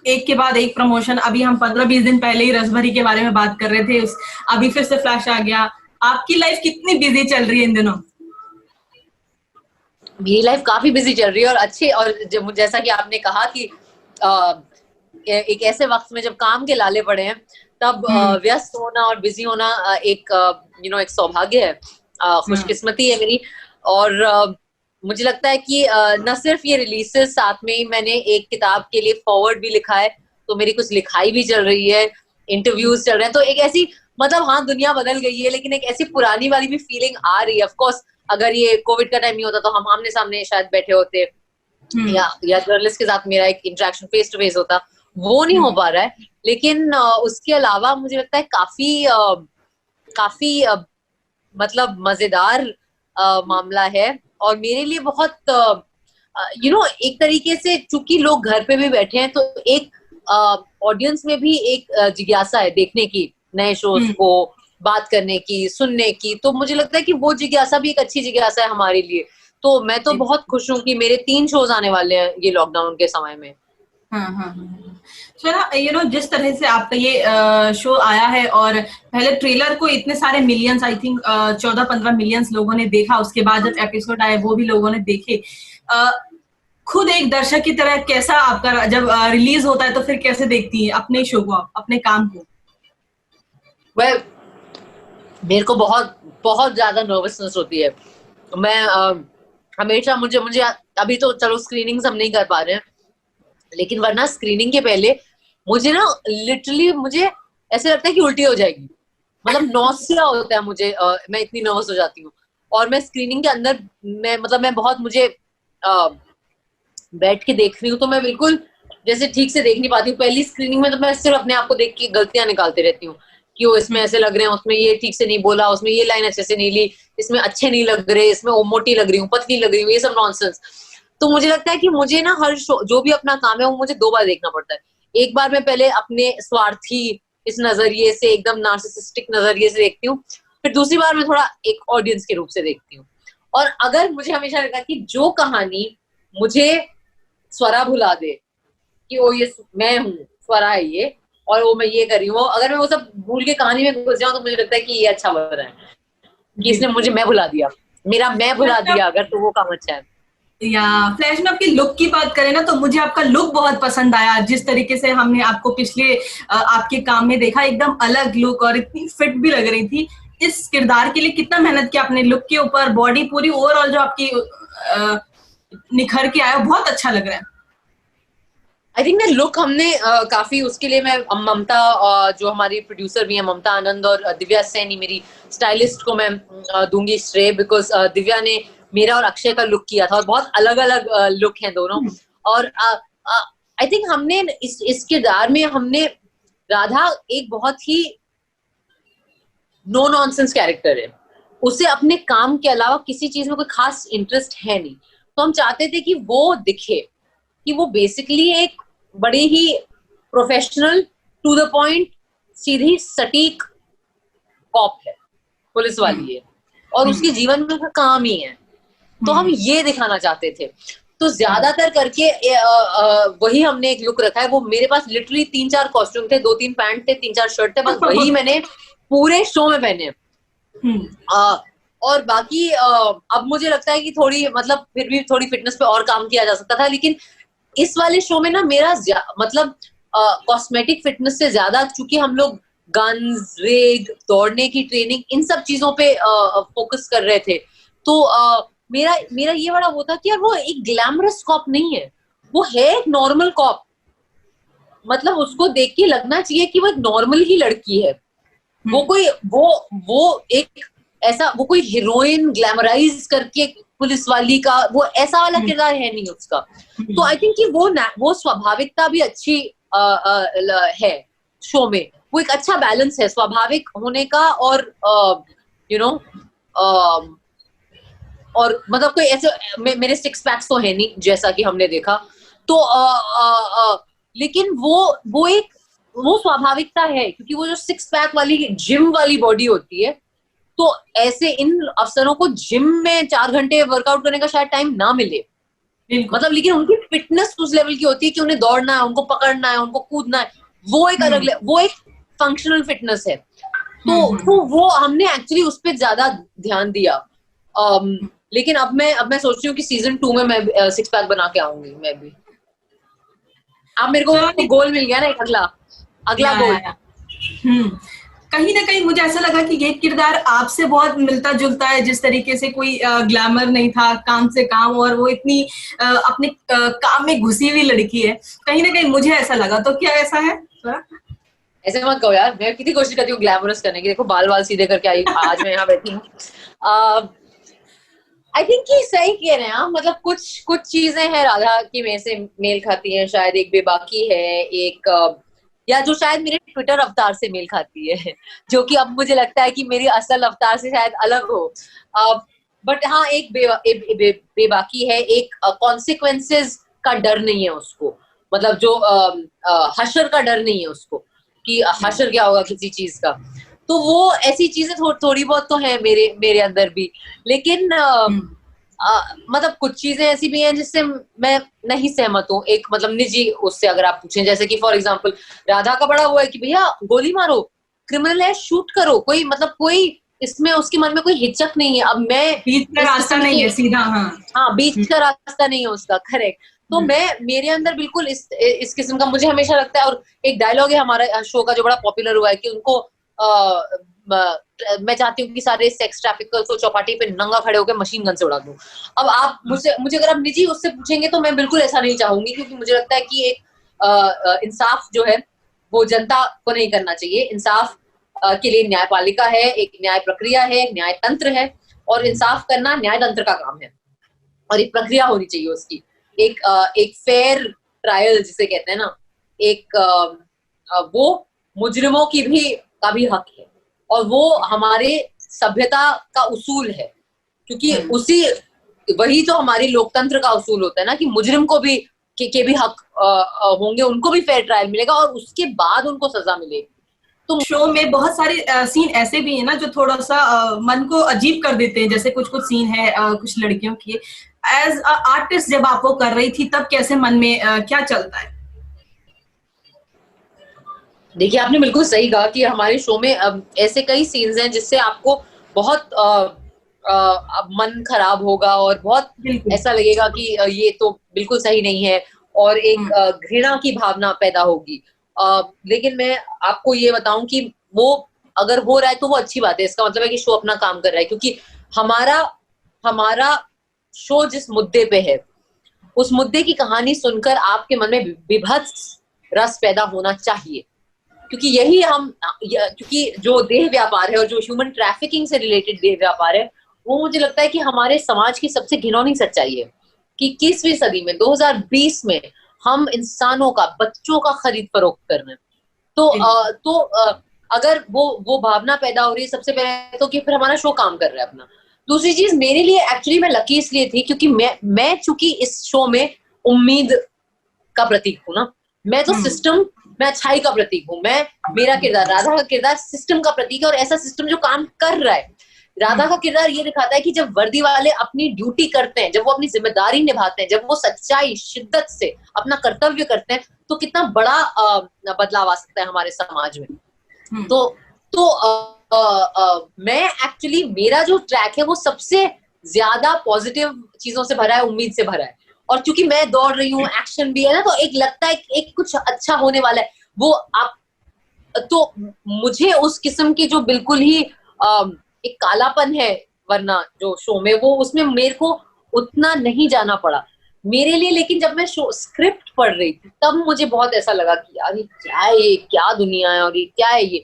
एक के बाद एक प्रमोशन। अभी हम 15-20 दिन पहले ही रसभरी के बारे में बात कर रहे थे, अभी फिर से फ्लैश आ गया। आपकी लाइफ कितनी बिजी चल रही है इन दिनों? मेरी लाइफ काफी बिजी चल रही है, और अच्छे, और जैसा कि आपने कहा कि एक ऐसे वक्त में जब काम के लाले पड़े हैं, तब व्यस्त होना और बिजी होना एक एक सौभाग्य है, खुशकिस्मती है मेरी। और मुझे लगता है कि न सिर्फ ये रिलीजेस, साथ में ही मैंने एक किताब के लिए फॉरवर्ड भी लिखा है, तो मेरी कुछ लिखाई भी चल रही है, इंटरव्यूज चल रहे हैं, तो एक ऐसी, मतलब हाँ, दुनिया बदल गई है, लेकिन एक ऐसी पुरानी वाली भी फीलिंग आ रही है। ऑफ कोर्स अगर ये कोविड का टाइम नहीं होता तो हम आमने सामने शायद बैठे होते, या जर्नलिस्ट के साथ मेरा एक इंटरेक्शन फेस टू फेस होता, वो नहीं हो पा रहा है। लेकिन उसके अलावा मुझे लगता है काफी मतलब मजेदार मामला है, और मेरे लिए बहुत एक तरीके से, चूंकि लोग घर पे भी बैठे हैं, तो एक ऑडियंस में भी एक जिज्ञासा है देखने की, नए शोज को, बात करने की, सुनने की। तो मुझे लगता है कि वो जिज्ञासा भी एक अच्छी जिज्ञासा है हमारे लिए। तो मैं तो बहुत खुश हूँ कि मेरे 3 शोज आने वाले हैं ये लॉकडाउन के समय में। सो जिस तरह से आपका ये शो आया है, और पहले ट्रेलर को इतने सारे मिलियंस, आई थिंक 14-15 मिलियंस लोगों ने देखा, उसके बाद जब एपिसोड आए वो भी लोगों ने देखे। खुद एक दर्शक की तरह कैसा आपका, जब रिलीज होता है तो फिर कैसे देखती है अपने शो को, अपने काम को? मेरे को बहुत बहुत ज्यादा नर्वसनेस होती है। मैं हमेशा, मुझे मुझे अभी तो चलो स्क्रीनिंग्स हम नहीं कर पा रहे हैं, लेकिन वरना स्क्रीनिंग के पहले मुझे ना लिटरली मुझे ऐसे लगता है कि उल्टी हो जाएगी, मतलब नौसिया होता है मुझे, मैं इतनी नर्वस हो जाती हूँ। और मैं स्क्रीनिंग के अंदर, मैं बहुत, मुझे बैठ के देख रही हूँ तो मैं बिल्कुल जैसे ठीक से देख नहीं पाती हूँ। पहली स्क्रीनिंग में तो मैं सिर्फ अपने आप को देख के गलतियां निकालती रहती हूँ कि वो इसमें ऐसे लग रहे हैं, उसमें ये ठीक से नहीं बोला, उसमें ये लाइन अच्छे से नहीं ली, इसमें अच्छे नहीं लग रहे, इसमें वो मोटी लग रही हूँ, पतली लग रही हूँ, ये सब नॉनसेंस। तो मुझे लगता है कि मुझे ना हर शो, जो भी अपना काम है, वो मुझे 2 बार देखना पड़ता है। एक बार मैं पहले अपने स्वार्थी इस नजरिए से, एकदम नार्सिसिस्टिक नजरिए से देखती हूँ, फिर दूसरी बार मैं थोड़ा एक ऑडियंस के रूप से देखती हूँ। और अगर मुझे हमेशा लगा कि जो कहानी मुझे स्वरा भुला दे कि वो ये मैं हूँ, स्वरा है ये, और वो मैं ये कर रही हूँ, अगर मैं वो सब भूल के कहानी में घुस जाऊं, तो मुझे लगता है कि ये अच्छा बन रहा है कि इसने मुझे मैं भुला दिया, मेरा मैं भुला दिया अगर, तो वो काम अच्छा है। या फ्लैश में आपकी लुक की बात करें ना, तो मुझे आपका लुक बहुत पसंद आया। जिस तरीके से हमने आपको पिछले आपके काम में देखा, एकदम अलग लुक, और इतनी फिट भी लग रही थी। इस किरदार के लिए कितना मेहनत किया आपने लुक के ऊपर? बॉडी पूरी ओवरऑल जो आपकी निखर के आया, बहुत अच्छा लग रहा है। आई थिंक लुक हमने काफी, उसके लिए मैं ममता, जो हमारी प्रोड्यूसर भी है, ममता आनंद, और दिव्या सैनी मेरी स्टाइलिस्ट को मैं दूंगी श्रेय, बिकॉज दिव्या ने मेरा और अक्षय का लुक किया था, और बहुत अलग अलग लुक हैं दोनों। और आई थिंक हमने इस किरदार में हमने, राधा एक बहुत ही नो नॉनसेंस कैरेक्टर है, उसे अपने काम के अलावा किसी चीज में कोई खास इंटरेस्ट है नहीं, तो हम चाहते थे कि वो दिखे कि वो बेसिकली एक बड़ी ही प्रोफेशनल, टू द पॉइंट, सीधी सटीक कॉप है, पुलिस वाली है, और उसके जीवन में उसका काम ही है। तो हम ये दिखाना चाहते थे, तो ज्यादातर करके वही हमने एक लुक रखा है। वो मेरे पास लिटरली 3-4 कॉस्ट्यूम थे, 2-3 पैंट थे, 3-4 शर्ट थे, बस वही मैंने पूरे शो में पहने। और बाकी अब मुझे लगता है कि थोड़ी, मतलब फिर भी थोड़ी फिटनेस पे और काम किया जा सकता था, लेकिन इस वाले शो में ना मेरा मतलब कॉस्मेटिक फिटनेस से ज्यादा, चूंकि हम लोग गन्स, रेग, दौड़ने की ट्रेनिंग, इन सब चीजों पे फोकस कर रहे थे, तो मेरा मेरा ये बड़ा वो था कि यार वो एक ग्लैमरस कॉप नहीं है, वो है एक नॉर्मल कॉप, मतलब उसको देख के लगना चाहिए कि वो एक नॉर्मल ही लड़की है। वो कोई वो एक ऐसा, वो कोई हीरोइन ग्लैमराइज करके पुलिस वाली का वो ऐसा वाला किरदार है नहीं उसका। तो आई थिंक कि वो स्वाभाविकता भी अच्छी है शो में, वो एक अच्छा बैलेंस है स्वाभाविक होने का, और और मतलब कोई ऐसे मेरे 6 पैक्स तो है नहीं जैसा कि हमने देखा, तो लेकिन वो स्वाभाविकता है, क्योंकि वो जो 6 पैक वाली जिम वाली बॉडी होती है, तो ऐसे इन अफसरों को जिम में 4 घंटे वर्कआउट करने का शायद टाइम ना मिले, मतलब लेकिन उनकी फिटनेस उस लेवल की होती है कि उन्हें दौड़ना है, उनको पकड़ना है, उनको कूदना है, वो एक अलग, वो एक फंक्शनल फिटनेस है। तो वो हमने एक्चुअली उस पर ज्यादा ध्यान दिया। लेकिन अब मैं सोच रही हूँ कि सीजन 2 में मैं 6 पैक बना के आऊंगी मैं भी। अब मेरे को गोल मिल गया ना, एक अगला गोल। कहीं ना कहीं मुझे ऐसा लगा कि ये किरदार आपसे बहुत मिलता जुलता है, जिस तरीके से कोई ग्लैमर नहीं था, काम से काम, और वो इतनी अपने काम में घुसी हुई लड़की है। कहीं ना कहीं मुझे ऐसा लगा, तो क्या ऐसा है? ऐसे मत कहो यार, मैं कितनी कोशिश करती हूँ ग्लैमरस करने की। देखो बाल सीधे करके आई, आज मैं यहाँ बैठी हूँ। आई थिंक कि सही कह रहे हैं आप, मतलब कुछ चीजें हैं राधा की मेरे से मेल खाती हैं। शायद एक बेबाकी है, एक या जो शायद मेरे ट्विटर अवतार से मेल खाती है, जो कि अब मुझे लगता है कि मेरी असल अवतार से शायद अलग हो। बट हाँ, एक बेबाकी है, एक कॉन्सिक्वेंसेस का डर नहीं है उसको, मतलब जो हशर का डर नहीं है उसको कि हशर क्या होगा किसी चीज का। तो वो ऐसी चीजें थोड़ी बहुत तो है मेरे अंदर भी। लेकिन मतलब कुछ चीजें ऐसी भी हैं जिससे मैं नहीं सहमत हूँ। एक मतलब निजी उससे अगर आप पूछें, जैसे कि फॉर एग्जांपल राधा का बड़ा वो है कि भैया गोली मारो, क्रिमिनल है, शूट करो, कोई मतलब कोई इसमें उसके मन में कोई हिचक नहीं है। अब मैं बीच का रास्ता नहीं है सीधा। हाँ, बीच का रास्ता नहीं है उसका, करेक्ट। तो मैं मेरे अंदर बिल्कुल इस किस्म का मुझे हमेशा लगता है। और एक डायलॉग है हमारा शो का जो बड़ा पॉपुलर हुआ है कि उनको मैं चाहती हूँ कि सारे सेक्स ट्रैफिकर्स को चौपाटी पे नंगा खड़े होकर मशीन गन से उड़ा दूं। अब आप मुझे अगर आप निजी उससे पूछेंगे तो मैं बिल्कुल ऐसा नहीं चाहूंगी, क्योंकि मुझे लगता है कि एक इंसाफ जो है वो जनता को नहीं करना चाहिए। इंसाफ के लिए न्यायपालिका है, एक न्याय प्रक्रिया है, न्याय तंत्र है, और इंसाफ करना न्याय तंत्र का काम है। और एक प्रक्रिया होनी चाहिए उसकी, एक फेयर ट्रायल जिसे कहते हैं ना, एक वो मुजरिमों का भी हक है, और वो हमारे सभ्यता का उसूल है। क्योंकि वही तो हमारी लोकतंत्र का उसूल होता है ना, कि मुजरिम को भी के भी हक होंगे, उनको भी फेयर ट्रायल मिलेगा और उसके बाद उनको सजा मिलेगी। तो शो में बहुत सारे सीन ऐसे भी है ना जो थोड़ा सा मन को अजीब कर देते हैं। जैसे कुछ सीन है कुछ लड़कियों के। एज आर्टिस्ट जब आप वो कर रही थी तब कैसे मन में क्या चलता है? देखिए, आपने बिल्कुल सही कहा कि हमारे शो में ऐसे कई सीन्स हैं जिससे आपको बहुत मन खराब होगा और बहुत ऐसा लगेगा कि ये तो बिल्कुल सही नहीं है, और एक घृणा की भावना पैदा होगी। लेकिन मैं आपको ये बताऊं कि वो अगर हो रहा है तो वो अच्छी बात है। इसका मतलब है कि शो अपना काम कर रहा है, क्योंकि हमारा शो जिस मुद्दे पे है, उस मुद्दे की कहानी सुनकर आपके मन में विभत्स रस पैदा होना चाहिए। क्योंकि यही क्योंकि जो देह व्यापार है और जो ह्यूमन ट्रैफिकिंग से रिलेटेड देह व्यापार है, वो मुझे लगता है कि हमारे समाज की सबसे घिनौनी सच्चाई है कि 21वीं सदी में 2020 में हम इंसानों का, बच्चों का खरीद फरोख्त कर रहे हैं। तो अगर वो भावना पैदा हो रही है, सबसे पहले तो कि फिर हमारा शो काम कर रहा है अपना। दूसरी चीज, मेरे लिए एक्चुअली मैं लकी इसलिए थी क्योंकि मैं चूंकि इस शो में उम्मीद का प्रतीक हूं ना, मैं तो सिस्टम, मैं अच्छाई का प्रतीक हूँ। मेरा किरदार, राधा का किरदार सिस्टम का प्रतीक है, और ऐसा सिस्टम जो काम कर रहा है। राधा का किरदार ये दिखाता है कि जब वर्दी वाले अपनी ड्यूटी करते हैं, जब वो अपनी जिम्मेदारी निभाते हैं, जब वो सच्चाई शिद्दत से अपना कर्तव्य करते हैं, तो कितना बड़ा बदलाव आ सकता है हमारे समाज में। तो मैं एक्चुअली, मेरा जो ट्रैक है वो सबसे ज्यादा पॉजिटिव चीजों से भरा है, उम्मीद से भरा है। और चूंकि मैं दौड़ रही हूँ, एक्शन भी है ना, तो एक लगता है एक कुछ अच्छा होने वाला है। वो आप तो मुझे उस किस्म की जो बिल्कुल ही एक कालापन है वरना जो शो में, वो उसमें मेरे को उतना नहीं जाना पड़ा मेरे लिए। लेकिन जब मैं शो स्क्रिप्ट पढ़ रही थी तब मुझे बहुत ऐसा लगा कि यार ये क्या है, ये क्या दुनिया है और ये क्या है ये।